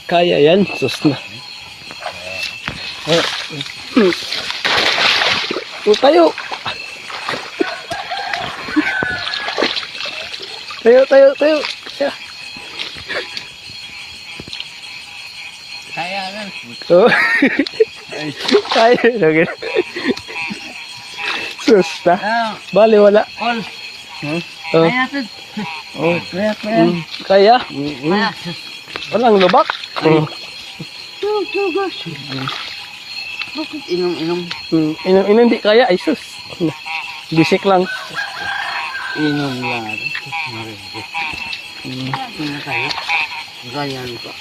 Kaya yan. Sus na. Tayo. Tayo. Yeah. Kaya lang. Oh. Kaya lagi. Sus na. Bali wala. All. Oh. Kaya ito. Oh. Kaya. Kaya. Kaya. Walang lubak. Bakit inom-inom? Inom di kaya ay sus. Bisik lang. Inom lang. Marinig. Kaya. Ganyan pa.